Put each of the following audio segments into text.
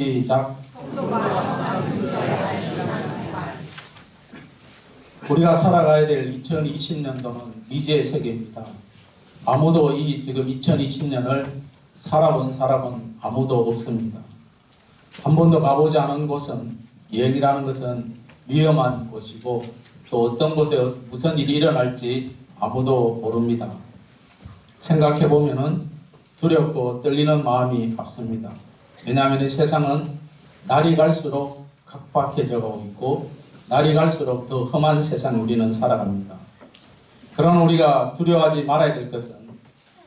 시작. 우리가 살아가야 될 2020년도는 미지의 세계입니다. 아무도 지금 2020년을 살아본 사람은 아무도 없습니다. 한 번도 가보지 않은 곳은, 여행이라는 것은 위험한 곳이고, 또 어떤 곳에 무슨 일이 일어날지 아무도 모릅니다. 생각해보면 두렵고 떨리는 마음이 앞섭니다. 왜냐하면 이 세상은 날이 갈수록 각박해져 가고 있고, 날이 갈수록 더 험한 세상에 우리는 살아갑니다. 그러나 우리가 두려워하지 말아야 될 것은,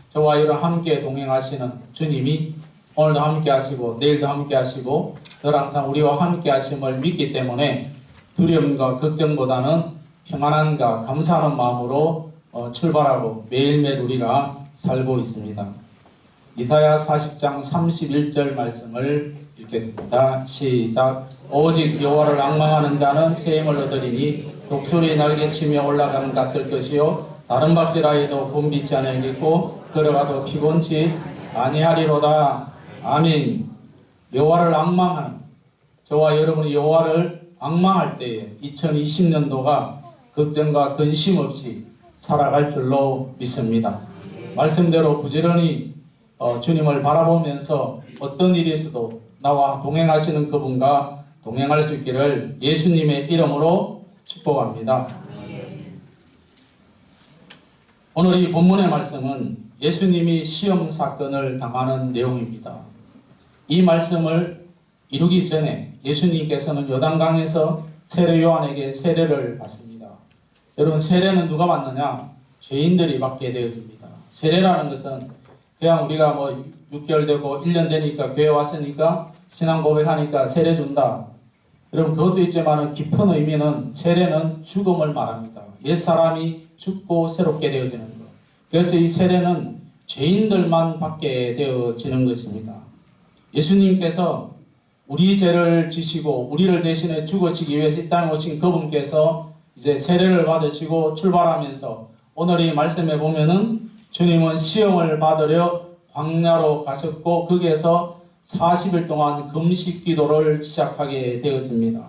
저와 여러분 함께 동행하시는 주님이 오늘도 함께 하시고 내일도 함께 하시고 늘 항상 우리와 함께 하심을 믿기 때문에 두려움과 걱정보다는 평안함과 감사하는 마음으로 출발하고 매일매일 우리가 살고 있습니다. 이사야 40장 31절 말씀을 읽겠습니다. 시작. 오직 여호와를 앙망하는 자는 새 힘을 얻으리니 독수리 날개치며 올라가는 같을 것이요 다른 박질하여도 곤비치 아니하겠고 걸어가도 피곤치 아니하리로다. 아멘. 여호와를 앙망하는, 저와 여러분이 여호와를 앙망할 때에 2020년도가 걱정과 근심 없이 살아갈 줄로 믿습니다. 말씀대로 부지런히 주님을 바라보면서 어떤 일이 있어도 나와 동행하시는 그분과 동행할 수 있기를 예수님의 이름으로 축복합니다. 오늘 이 본문의 말씀은 예수님이 시험 사건을 당하는 내용입니다. 이 말씀을 이루기 전에 예수님께서는 요단강에서 세례 요한에게 세례를 받습니다. 여러분, 세례는 누가 받느냐? 죄인들이 받게 되어집니다. 세례라는 것은 그냥 우리가 6개월 되고 1년 되니까 교회 왔으니까 신앙 고백하니까 세례 준다. 여러분, 그것도 있지만 깊은 의미는 세례는 죽음을 말합니다. 옛사람이 죽고 새롭게 되어지는 것. 그래서 이 세례는 죄인들만 받게 되어지는 것입니다. 예수님께서 우리 죄를 지시고 우리를 대신해 죽으시기 위해서 이 땅에 오신 그분께서 이제 세례를 받으시고 출발하면서 오늘 이 말씀에 보면은 주님은 시험을 받으려 광야로 가셨고 거기에서 40일 동안 금식 기도를 시작하게 되었습니다.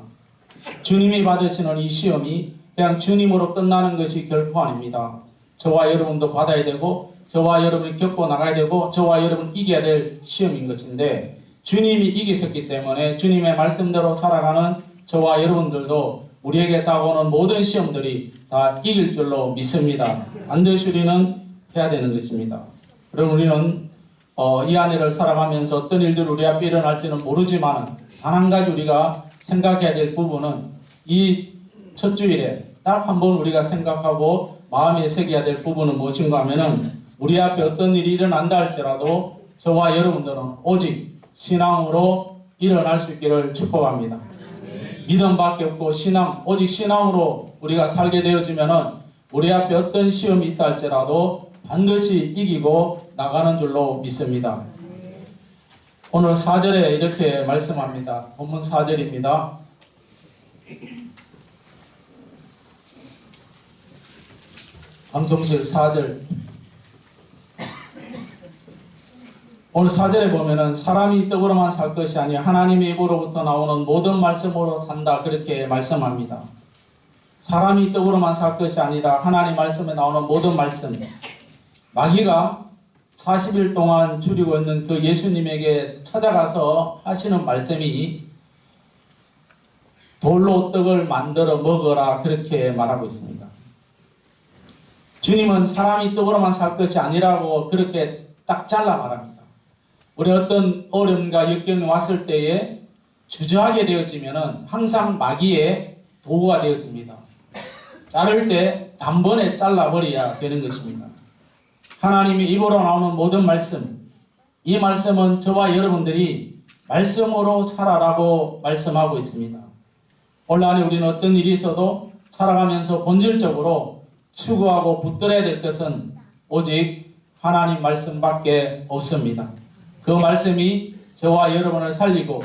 주님이 받으시는 이 시험이 그냥 주님으로 끝나는 것이 결코 아닙니다. 저와 여러분도 받아야 되고 저와 여러분이 겪고 나가야 되고 저와 여러분 이겨야 될 시험인 것인데, 주님이 이기셨기 때문에 주님의 말씀대로 살아가는 저와 여러분들도 우리에게 다가오는 모든 시험들이 다 이길 줄로 믿습니다. 반드시 우리는 해야 되는 것입니다. 그럼 우리는 이 한 해를 살아가면서 어떤 일들이 우리 앞에 일어날지는 모르지만 단 한 가지 우리가 생각해야 될 부분은 이 첫 주일에 딱 한 번 우리가 생각하고 마음에 새겨야 될 부분은 무엇인가 하면은, 우리 앞에 어떤 일이 일어난다 할지라도 저와 여러분들은 오직 신앙으로 일어날 수 있기를 축복합니다. 믿음밖에 없고 오직 신앙으로 우리가 살게 되어지면은 우리 앞에 어떤 시험이 있다 할지라도 반드시 이기고 나가는 줄로 믿습니다. 오늘 4절에 이렇게 말씀합니다. 본문 4절입니다. 방송실 4절. 오늘 4절에 보면은 사람이 떡으로만 살 것이 아니라 하나님의 입으로부터 나오는 모든 말씀으로 산다, 그렇게 말씀합니다. 사람이 떡으로만 살 것이 아니라 하나님 말씀에 나오는 모든 말씀. 마귀가 40일 동안 줄이고 있는 그 예수님에게 찾아가서 하시는 말씀이 돌로 떡을 만들어 먹어라, 그렇게 말하고 있습니다. 주님은 사람이 떡으로만 살 것이 아니라고 그렇게 딱 잘라 말합니다. 우리 어떤 어려움과 역경이 왔을 때에 주저하게 되어지면은 항상 마귀의 도구가 되어집니다. 자를 때 단번에 잘라버려야 되는 것입니다. 하나님이 입으로 나오는 모든 말씀, 이 말씀은 저와 여러분들이 말씀으로 살아라고 말씀하고 있습니다. 오늘 안에 우리는 어떤 일이 있어도 살아가면서 본질적으로 추구하고 붙들어야 될 것은 오직 하나님 말씀밖에 없습니다. 그 말씀이 저와 여러분을 살리고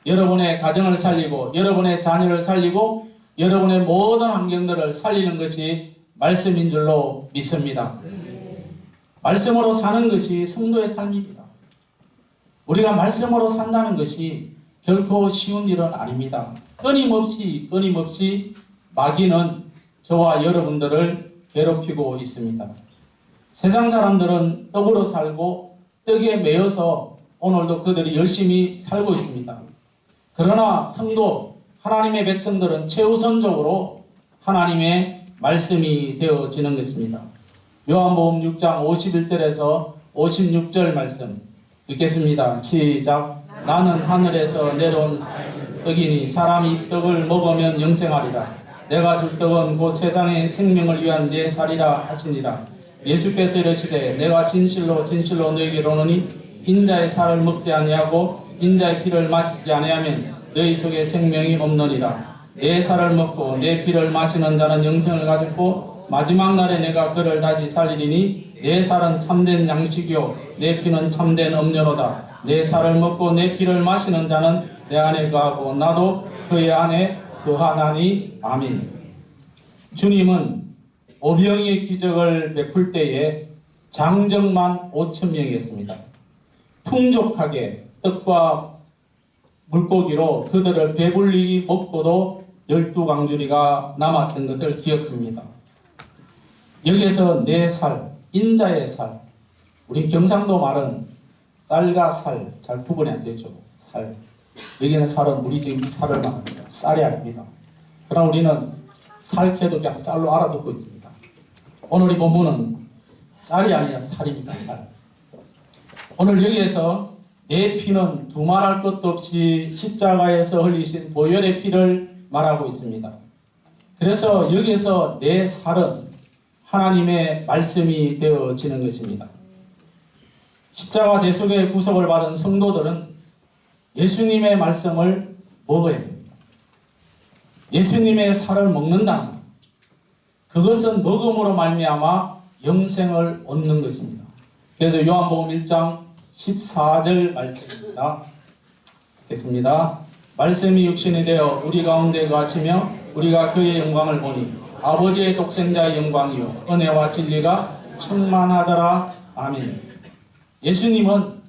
여러분의 가정을 살리고 여러분의 자녀를 살리고 여러분의 모든 환경들을 살리는 것이 말씀인 줄로 믿습니다. 말씀으로 사는 것이 성도의 삶입니다. 우리가 말씀으로 산다는 것이 결코 쉬운 일은 아닙니다. 끊임없이 마귀는 저와 여러분들을 괴롭히고 있습니다. 세상 사람들은 떡으로 살고 떡에 매여서 오늘도 그들이 열심히 살고 있습니다. 그러나 성도, 하나님의 백성들은 최우선적으로 하나님의 말씀이 되어지는 것입니다. 요한복음 6장 51절에서 56절 말씀 읽겠습니다. 시작. 나는 하늘에서 내려온 떡이니 사람이 떡을 먹으면 영생하리라. 내가 줄 떡은 곧 세상의 생명을 위한 내 살이라 하시니라. 예수께서 이르시되 내가 진실로 너희에게 이르노니 인자의 살을 먹지 아니하고 인자의 피를 마시지 아니하면 너희 속에 생명이 없느니라. 내 살을 먹고 내 피를 마시는 자는 영생을 가졌고 마지막 날에 내가 그를 다시 살리리니 내 살은 참된 양식이요 내 피는 참된 음료로다. 내 살을 먹고 내 피를 마시는 자는 내 안에 거하고 나도 그의 안에 거하나니. 아멘. 주님은 오병이의 기적을 베풀 때에 장정만 5,000명이었습니다. 풍족하게 떡과 물고기로 그들을 배불리 먹고도 12광주리가 남았던 것을 기억합니다. 여기에서 내 살, 인자의 살, 우리 경상도 말은 쌀과 살, 잘 구분이 안 되죠. 살. 여기는 살은 우리 지금 살을 말합니다. 쌀이 아닙니다. 그러나 우리는 살캐도 그냥 쌀로 알아듣고 있습니다. 오늘 이 본문은 쌀이 아니라 살입니다. 살. 오늘 여기에서 내 피는 두말할 것도 없이 십자가에서 흘리신 보혈의 피를 말하고 있습니다. 그래서 여기에서 내 살은 하나님의 말씀이 되어지는 것입니다. 십자가 대속의 구속을 받은 성도들은 예수님의 말씀을 먹어야 됩니다. 예수님의 살을 먹는다는 것, 그것은 먹음으로 말미암아 영생을 얻는 것입니다. 그래서 요한복음 1장 14절 말씀입니다. 읽겠습니다. 말씀이 육신이 되어 우리 가운데 거하시며 우리가 그의 영광을 보니 아버지의 독생자의 영광이요 은혜와 진리가 충만하더라. 아멘. 예수님은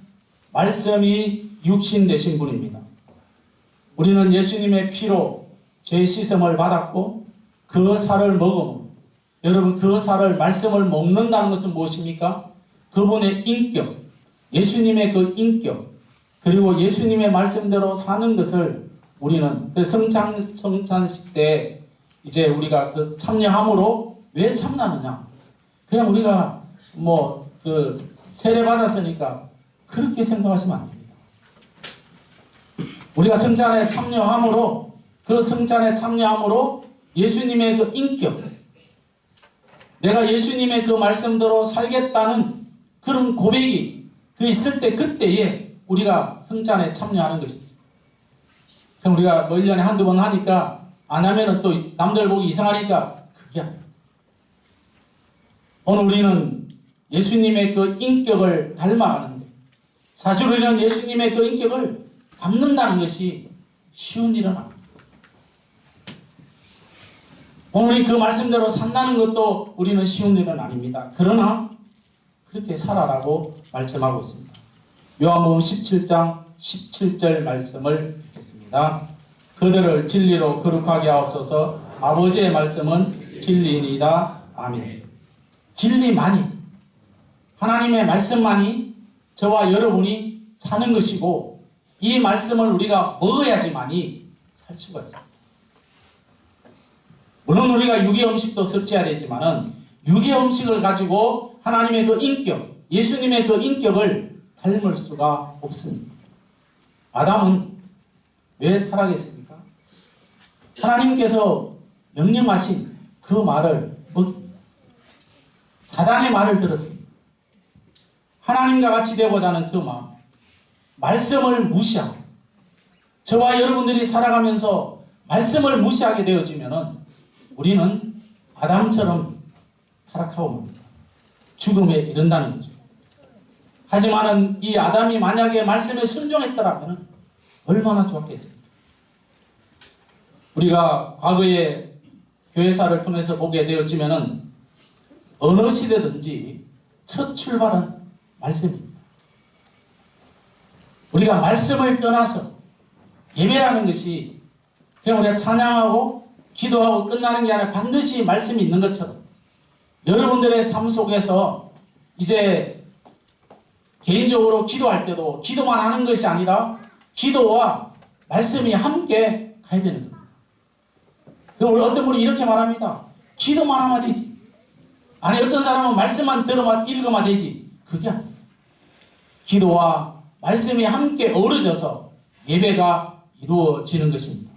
말씀이 육신 되신 분입니다. 우리는 예수님의 피로 죄 씻음을 받았고 그 살을 먹으면, 여러분 그 살을 말씀을 먹는다는 것은 무엇입니까? 그분의 인격, 예수님의 그 인격, 그리고 예수님의 말씀대로 사는 것을 우리는 그 성찬식 때 이제 우리가 그 참여함으로, 왜 참여하느냐? 그냥 우리가 세례 받았으니까 그렇게 생각하시면 안 됩니다. 우리가 성찬에 참여함으로, 그 성찬에 참여함으로 예수님의 그 인격, 내가 예수님의 그 말씀대로 살겠다는 그런 고백이 그 있을 때, 그때에 우리가 성찬에 참여하는 것입니다. 그럼 우리가 1년에 한두 번 하니까 안 하면은 또 남들 보기 이상하니까 그게 아니에요. 오늘 우리는 예수님의 그 인격을 닮아가는데, 사실 우리는 예수님의 그 인격을 닮는다는 것이 쉬운 일은 아닙니다. 오늘 그 말씀대로 산다는 것도 우리는 쉬운 일은 아닙니다. 그러나 그렇게 살아라고 말씀하고 있습니다. 요한복음 17장 17절 말씀을 읽겠습니다. 그들을 진리로 거룩하게 하옵소서. 아버지의 말씀은 진리이니이다. 아멘. 진리만이, 하나님의 말씀만이 저와 여러분이 사는 것이고, 이 말씀을 우리가 먹어야지만이 살 수가 있습니다. 물론 우리가 육의 음식도 섭취해야 되지만은 육의 음식을 가지고 하나님의 그 인격, 예수님의 그 인격을 닮을 수가 없습니다. 아담은 왜 타락했습니까? 하나님께서 명령하신 그 말을, 사단의 말을 들었습니다. 하나님과 같이 되고자 하는 그 마음, 말씀을 무시하고, 저와 여러분들이 살아가면서 말씀을 무시하게 되어지면은 우리는 아담처럼 타락하고 맙니다. 죽음에 이른다는 거죠. 하지만은 이 아담이 만약에 말씀에 순종했더라면 얼마나 좋았겠습니까? 우리가 과거에 교회사를 통해서 보게 되었지만은 어느 시대든지 첫 출발은 말씀입니다. 우리가 말씀을 떠나서 예배라는 것이 그냥 우리가 찬양하고 기도하고 끝나는 게 아니라 반드시 말씀이 있는 것처럼 여러분들의 삶 속에서 이제 개인적으로 기도할 때도 기도만 하는 것이 아니라 기도와 말씀이 함께 가야 되는 거예요. 우리 어떤 분이 이렇게 말합니다. 기도만 하면 되지. 아니 어떤 사람은 말씀만 들어만 읽으면 되지. 그게 아닙니다. 기도와 말씀이 함께 어우러져서 예배가 이루어지는 것입니다.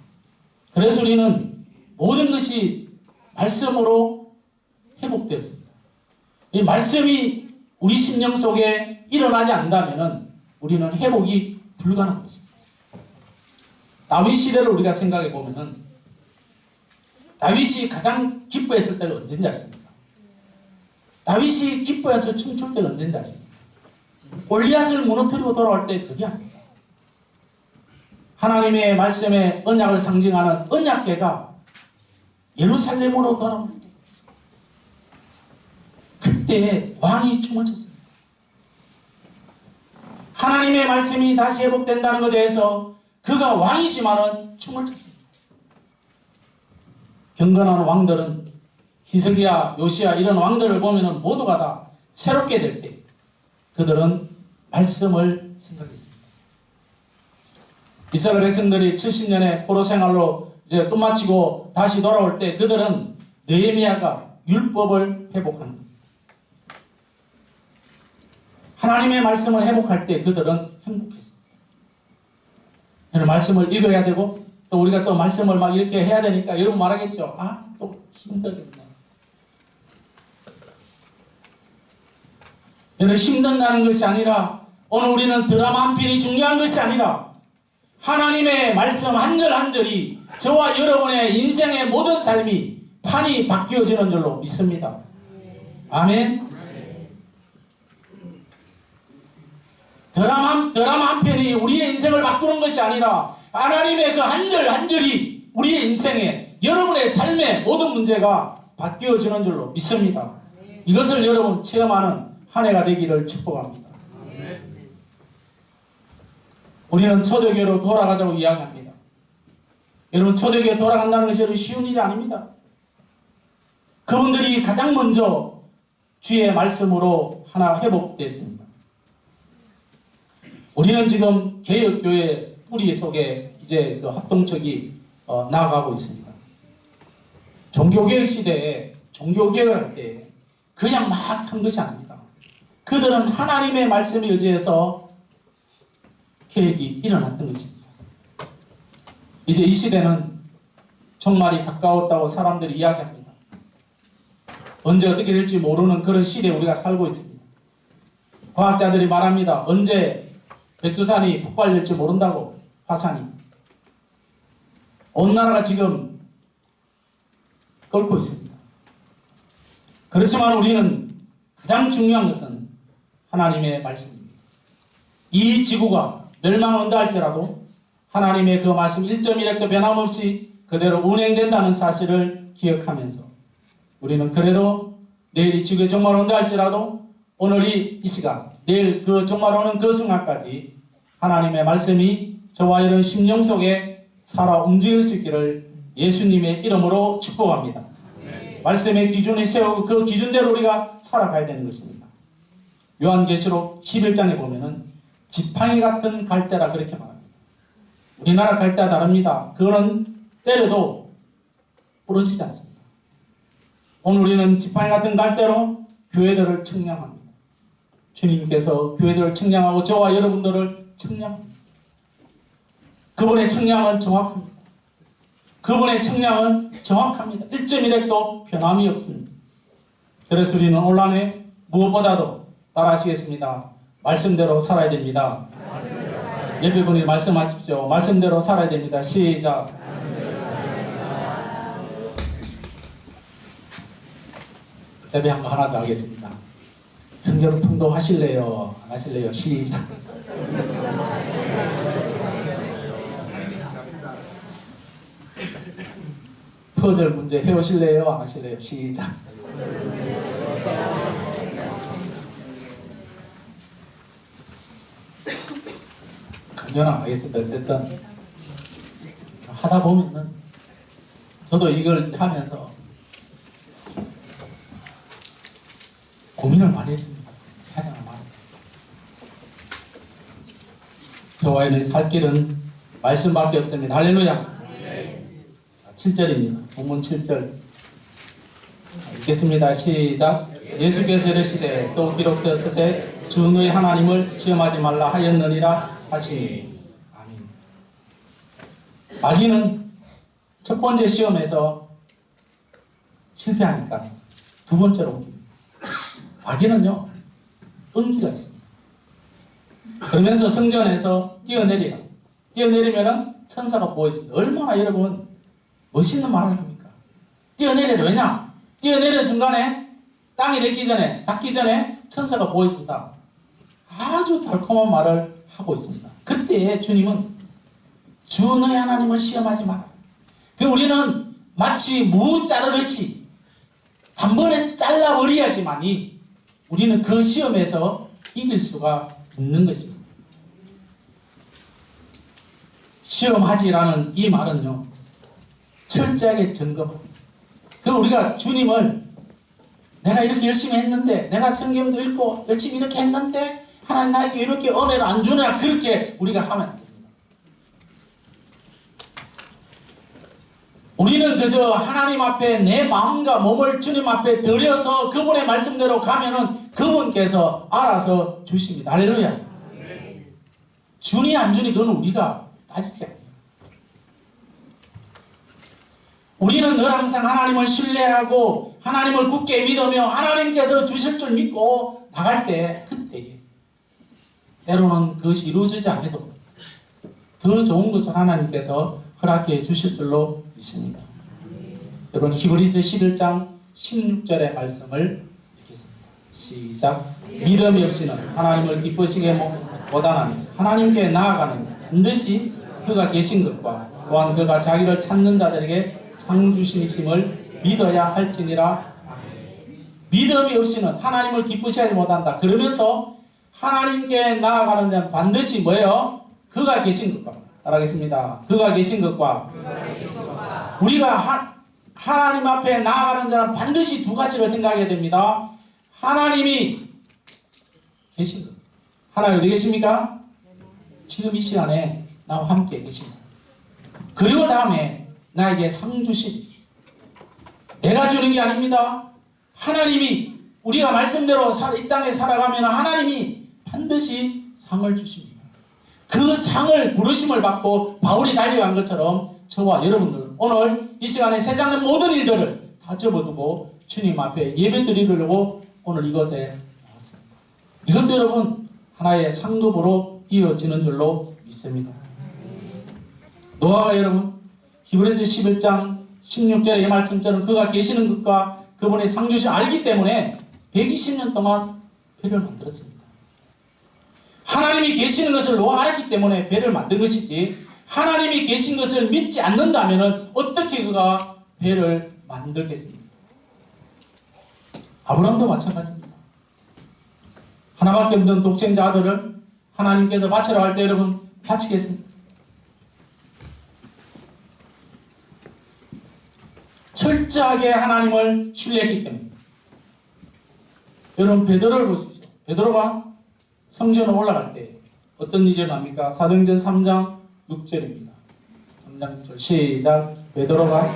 그래서 우리는 모든 것이 말씀으로 회복되었습니다. 이 말씀이 우리 심령 속에 일어나지 않는다면 우리는 회복이 불가능한 것입니다. 다윗 시대를 우리가 생각해 보면은 다윗이 가장 기뻐했을 때가 언제인지 아십니까? 다윗이 기뻐해서 춤출 때가 언제인지 아십니까? 골리앗을 무너뜨리고 돌아올 때 그게 아닙니다. 하나님의 말씀의 언약을 상징하는 언약궤가 예루살렘으로 돌아옵니다. 그때 왕이 춤을 췄습니다. 하나님의 말씀이 다시 회복된다는 것에 대해서 그가 왕이지만은 춤을 췄습니다. 경건한 왕들은 히스기야, 요시야 이런 왕들을 보면은 모두가 다 새롭게 될 때 그들은 말씀을 생각했습니다. 이스라엘 백성들이 70년의 포로 생활로 이제 끝마치고 다시 돌아올 때 그들은 느헤미야가 율법을 회복합니다. 하나님의 말씀을 회복할 때 그들은 행복했습니다. 말씀을 읽어야 되고 또 우리가 또 말씀을 막 이렇게 해야 되니까 여러분 말하겠죠. 아, 또 힘들겠네. 여러분 힘든다는 것이 아니라 오늘 우리는 드라마 한 편이 중요한 것이 아니라 하나님의 말씀 한 절 한 절이 저와 여러분의 인생의 모든 삶이 판이 바뀌어지는 줄로 믿습니다. 아멘. 드라마 한 편이 우리의 인생을 바꾸는 것이 아니라 하나님의 그 한 절 한 절이 우리의 인생에 여러분의 삶의 모든 문제가 바뀌어지는 줄로 믿습니다. 이것을 여러분 체험하는 한 해가 되기를 축복합니다. 우리는 초대교회로 돌아가자고 이야기합니다. 여러분 초대교회 돌아간다는 것이 여러분 쉬운 일이 아닙니다. 그분들이 가장 먼저 주의 말씀으로 하나 회복됐습니다. 우리는 지금 개혁교회 뿌리 속에 이제 그 합동척이 나아가고 있습니다. 종교개혁 시대에 종교개혁을 할 때 그냥 막 한 것이 아닙니다. 그들은 하나님의 말씀에 의지해서 개혁이 일어났던 것입니다. 이제 이 시대는 종말이 가까웠다고 사람들이 이야기합니다. 언제 어떻게 될지 모르는 그런 시대에 우리가 살고 있습니다. 과학자들이 말합니다. 언제 백두산이 폭발될지 모른다고. 화산이 온 나라가 지금 끓고 있습니다. 그렇지만 우리는 가장 중요한 것은 하나님의 말씀입니다. 이 지구가 멸망한다 할지라도 하나님의 그 말씀 1.1핵도 변함없이 그대로 운행된다는 사실을 기억하면서 우리는 그래도 내일 이 지구에 종말 온다 할지라도 오늘 이 시간 내일 그 종말 오는 그 순간까지 하나님의 말씀이 저와 여러분 심령 속에 살아 움직일 수 있기를 예수님의 이름으로 축복합니다. 말씀의 기준을 세우고 그 기준대로 우리가 살아가야 되는 것입니다. 요한계시록 11장에 보면은 지팡이 같은 갈대라 그렇게 말합니다. 우리나라 갈대와 다릅니다. 그거는 때려도 부러지지 않습니다. 오늘 우리는 지팡이 같은 갈대로 교회들을 청량합니다. 주님께서 교회들을 청량하고 저와 여러분들을 청량합니다. 그분의 청량은 정확합니다. 그분의 청량은 정확합니다. 1.1핵도 변함이 없습니다. 그래서 우리는 온란에 무엇보다도 따라하시겠습니다. 말씀대로 살아야 됩니다. 옆에 분이 말씀하십시오. 말씀대로 살아야 됩니다. 시작. 어차피 한번 하나 더 하겠습니다. 성경 통독하실래요? 안 하실래요? 시작. 퍼즐 문제 해오실래요? 안 하실래요? 시작. 강연 안 하겠습니다. 어쨌든 하다 보면은 저도 이걸 하면서 고민을 많이 했습니다. 해야 되나 말이야. 저와의 살 길은 말씀밖에 없습니다. 할렐루야. 7절입니다. 본문 7절 읽겠습니다. 시작. 예수께서 이르시되 또 기록되었을 때 주 너희 하나님을 시험하지 말라 하였느니라 하시니. 아멘. 마귀는 첫 번째 시험에서 실패하니까 두 번째로 옮깁니다. 마귀는요 은기가 있습니다. 그러면서 성전에서 뛰어내리라. 뛰어내리면은 천사가 보여줍니다. 얼마나 여러분 멋있는 말을 합니까? 뛰어내리라. 왜냐? 뛰어내리는 순간에 땅이 닿기 전에 천사가 보여준다. 아주 달콤한 말을 하고 있습니다. 그때 주님은 주 너희 하나님을 시험하지 마라. 우리는 마치 무 자르듯이 단번에 잘라버려야지만이 우리는 그 시험에서 이길 수가 있는 것입니다. 시험하지라는 이 말은요 철저하게 점검합니다. 우리가 주님을 내가 이렇게 열심히 했는데, 내가 성경도 읽고 열심히 이렇게 했는데 하나님 나에게 이렇게 은혜를 안 주냐, 그렇게 우리가 하면 안 됩니다. 우리는 그저 하나님 앞에 내 마음과 몸을 주님 앞에 드려서 그분의 말씀대로 가면은 그분께서 알아서 주십니다. 할렐루야. 주니 안 주니 그건 우리가 따질 게 아니에요. 우리는 늘 항상 하나님을 신뢰하고 하나님을 굳게 믿으며 하나님께서 주실 줄 믿고 나갈 때, 그때 때로는 그것이 이루어지지 않아도 더 좋은 것을 하나님께서 허락해 주실 줄로 믿습니다. 여러분 히브리서 11장 16절의 말씀을 읽겠습니다. 시작. 믿음이 없이는 하나님을 기쁘시게 못하나니 하나님께 나아가는 반드시 그가 계신 것과 또한 그가 자기를 찾는 자들에게 상 주심을 믿어야 할지니라. 믿음이 없이는 하나님을 기쁘시하지 못한다. 그러면서 하나님께 나아가는 자는 반드시 뭐예요? 그가 계신 것과, 따라하겠습니다. 그가 계신 것과, 우리가 하나님 앞에 나아가는 자는 반드시 두 가지를 생각해야 됩니다. 하나님이 계신 것. 하나님 어디 계십니까? 지금 이 시간에 나와 함께 계십니다. 그리고 다음에 나에게 상 주신, 내가 주는 게 아닙니다. 하나님이, 우리가 말씀대로 이 땅에 살아가면 하나님이 반드시 상을 주십니다. 그 상을, 부르심을 받고 바울이 달려간 것처럼 저와 여러분들 오늘 이 시간에 세상의 모든 일들을 다 접어두고 주님 앞에 예배 드리려고 오늘 이것에 나왔습니다. 이것도 여러분 하나의 상급으로 이어지는 줄로 믿습니다. 노아가 여러분 히브리서 11장 16절의 이 말씀처럼 그가 계시는 것과 그분의 상주심 알기 때문에 120년 동안 배를 만들었습니다. 하나님이 계시는 것을 노아가 알았기 때문에 배를 만든 것이지, 하나님이 계신 것을 믿지 않는다면 어떻게 그가 배를 만들겠습니까? 아브라함도 마찬가지입니다. 하나밖에 없는 독생자 아들을 하나님께서 바치라 할 때 여러분 바치겠습니다. 철저하게 하나님을 신뢰했기 때문에. 여러분 베드로를 보십시오. 베드로가 성전에 올라갈 때 어떤 일이 일어납니까? 사도행전 3장 6절입니다. 3장 6절 시작. 베드로가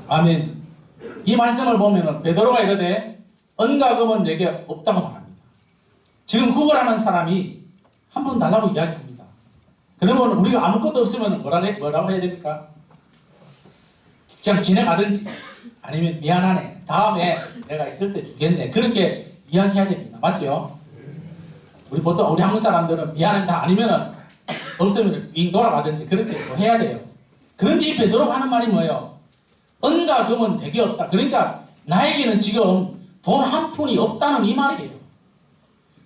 아멘. 이 말씀을 보면은 베드로가 이르되 은과 금은 내게 없다고 말합니다. 지금 구걸하는 사람이 한 번 달라고 이야기합니다. 그러면 우리가 아무것도 없으면 뭐라고 해야 됩니까? 그냥 지나가든지 아니면 미안하네, 다음에 내가 있을 때 주겠네, 그렇게 이야기해야 됩니다. 맞죠? 우리 보통 우리 한국 사람들은 미안합니다 아니면은 없으면 윙 돌아가든지 그렇게 해야 돼요. 그런데 이 베드로가 하는 말이 뭐예요? 은과 금은 내게 없다. 그러니까 나에게는 지금 돈 한 푼이 없다는 이 말이에요.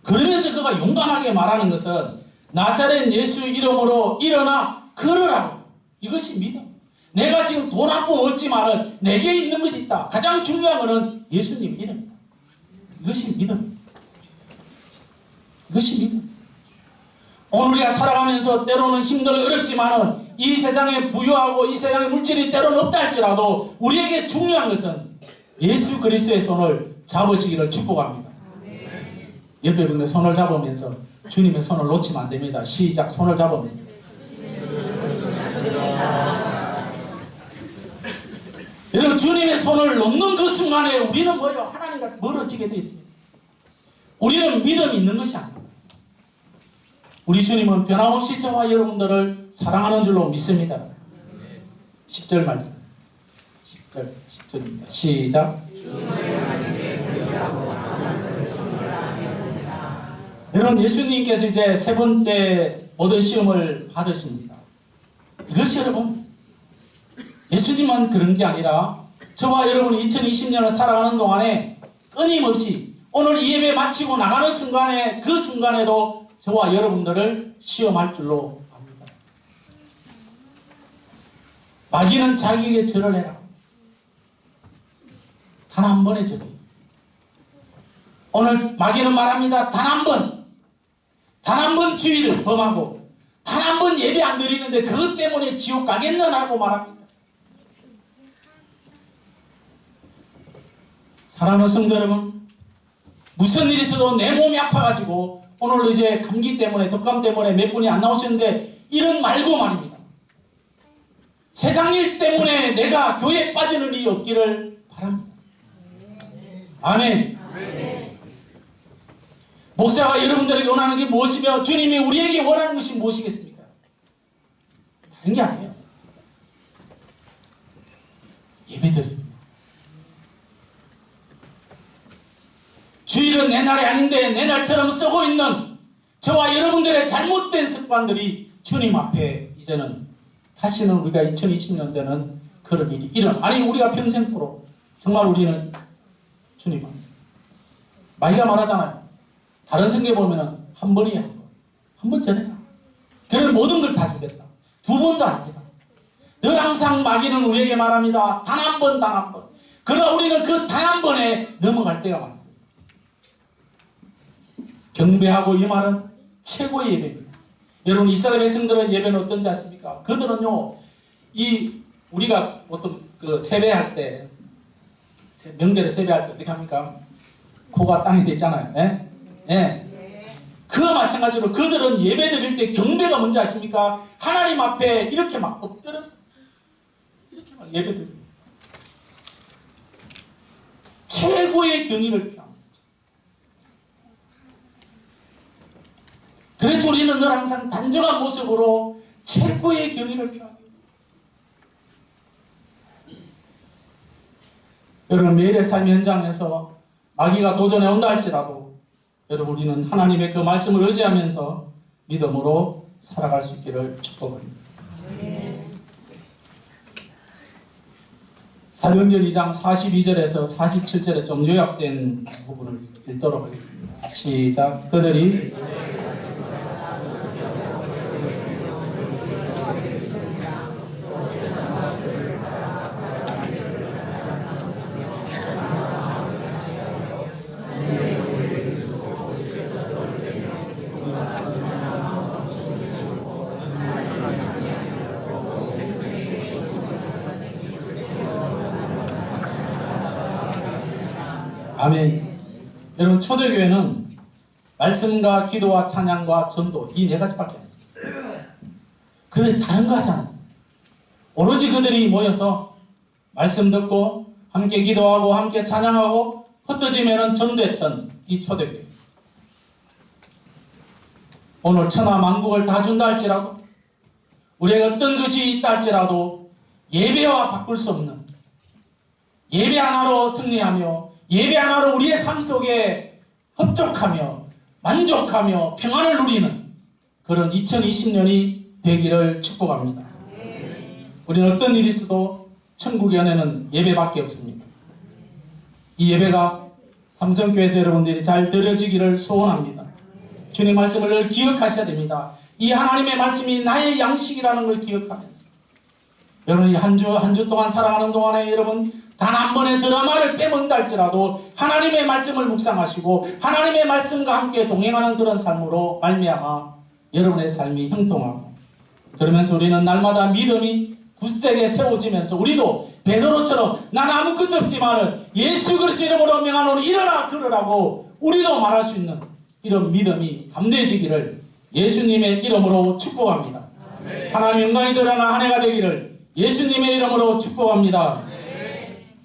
그러면서 그가 용감하게 말하는 것은 나사렛 예수 이름으로 일어나 걸으라고. 이것이 믿음. 내가 지금 돈 한 푼 없지만은 내게 있는 것이 있다. 가장 중요한 것은 예수님 이름입니다. 이것이 믿음. 이것이 믿음. 오늘 우리가 살아가면서 때로는 힘들고 어렵지만은 이 세상에 부유하고 이 세상에 물질이 때로는 없다 할지라도 우리에게 중요한 것은 예수 그리스도의 손을 잡으시기를 축복합니다. 옆에 분의 손을 잡으면서 주님의 손을 놓치면 안 됩니다. 시작. 손을 잡으면서. 여러분, 주님의 손을 놓는 그 순간에 우리는 뭐예요? 하나님과 멀어지게 되어 있습니다. 우리는 믿음이 있는 것이 아닙니다. 우리 주님은 변함없이 저와 여러분들을 사랑하는 줄로 믿습니다. 10절 말씀. 10절입니다. 시작. 여러분, 예수님께서 이제 세 번째 모든 시험을 받으십니다. 이것이 여러분, 예수님만 그런 게 아니라 저와 여러분이 2020년을 살아가는 동안에 끊임없이 오늘 이 예배 마치고 나가는 순간에 그 순간에도 저와 여러분들을 시험할 줄로 압니다. 마귀는 자기에게 절을 해라. 단 한 번의 절이. 오늘 마귀는 말합니다. 단 한 번 주의를 범하고 단 한 번 예배 안 드리는데 그것 때문에 지옥 가겠느냐고 말합니다. 사랑하는 성도 여러분, 무슨 일이 있어도 내 몸이 아파가지고 오늘 이제 감기 때문에 독감 때문에 몇 분이 안 나오셨는데 이런 말고 말입니다. 세상 일 때문에 내가 교회에 빠지는 일이 없기를 바랍니다. 아멘. 목사가 여러분들에게 원하는 게 무엇이며 주님이 우리에게 원하는 것이 무엇이겠습니까? 다른 게 아니에요. 예배드립니다. 주일은 내 날이 아닌데 내 날처럼 쓰고 있는 저와 여러분들의 잘못된 습관들이 주님 앞에 이제는 다시는 우리가 2020년대는 그런 일이 아니 우리가 평생토록 정말 우리는 주님 앞에 마귀가 말하잖아요. 다른 성경에 보면은 한 번이야, 한 번 전에 그런 모든 걸 다 주겠다. 두 번도 아닙니다. 늘 항상 마귀는 우리에게 말합니다. 단 한 번, 단 한 번. 그러나 우리는 그 단 한 번에 넘어갈 때가 많습니다. 경배하고 이 말은 최고의 예배입니다. 여러분, 이스라엘 백성들은 예배는 어떤지 아십니까? 그들은요, 우리가 보통 그 세배할 때, 명절에 세배할 때 어떻게 합니까? 코가 땅에 댔잖아요. 예? 예. 그와 마찬가지로 그들은 예배 드릴 때 경배가 뭔지 아십니까? 하나님 앞에 이렇게 막 엎드려서 이렇게 막 예배 드립니다. 최고의 경의를 표합니다. 그래서 우리는 늘 항상 단정한 모습으로 최고의 경의를 표합니다. 여러분, 매일의 삶 현장에서 마귀가 도전해 온다 할지라도 여러분, 우리는 하나님의 그 말씀을 의지하면서 믿음으로 살아갈 수 있기를 축복합니다. 사도행전 2장 42절에서 47절에 좀 요약된 부분을 읽도록 하겠습니다. 시작. 그들이 아멘. 여러분, 초대교회는 말씀과 기도와 찬양과 전도 이 네 가지밖에 안 했습니다. 그들이 다른 거 하지 않았습니다. 오로지 그들이 모여서 말씀 듣고 함께 기도하고 함께 찬양하고 흩어지면 전도했던 이 초대교회. 오늘 천하 만국을 다 준다 할지라도 우리에게 어떤 것이 있다 할지라도 예배와 바꿀 수 없는 예배 하나로 승리하며 예배 하나로 우리의 삶 속에 흡족하며 만족하며 평안을 누리는 그런 2020년이 되기를 축복합니다. 우리는 어떤 일이 있어도 천국의 은혜는 예배밖에 없습니다. 이 예배가 삼성교회에서 여러분들이 잘 드려지기를 소원합니다. 주님 말씀을 늘 기억하셔야 됩니다. 이 하나님의 말씀이 나의 양식이라는 걸 기억하면서 여러분이 한 주 동안 살아가는 동안에 여러분 단 한 번의 드라마를 빼먹는다 할지라도 하나님의 말씀을 묵상하시고 하나님의 말씀과 함께 동행하는 그런 삶으로 말미암아 여러분의 삶이 형통하고, 그러면서 우리는 날마다 믿음이 굳세게 세워지면서 우리도 베드로처럼 난 아무것도 없지만은 예수 그리스도 이름으로 명하노니 일어나 걸으라고 우리도 말할 수 있는 이런 믿음이 담대해지기를 예수님의 이름으로 축복합니다. 하나님 영광이 드러나 한 해가 되기를 예수님의 이름으로 축복합니다.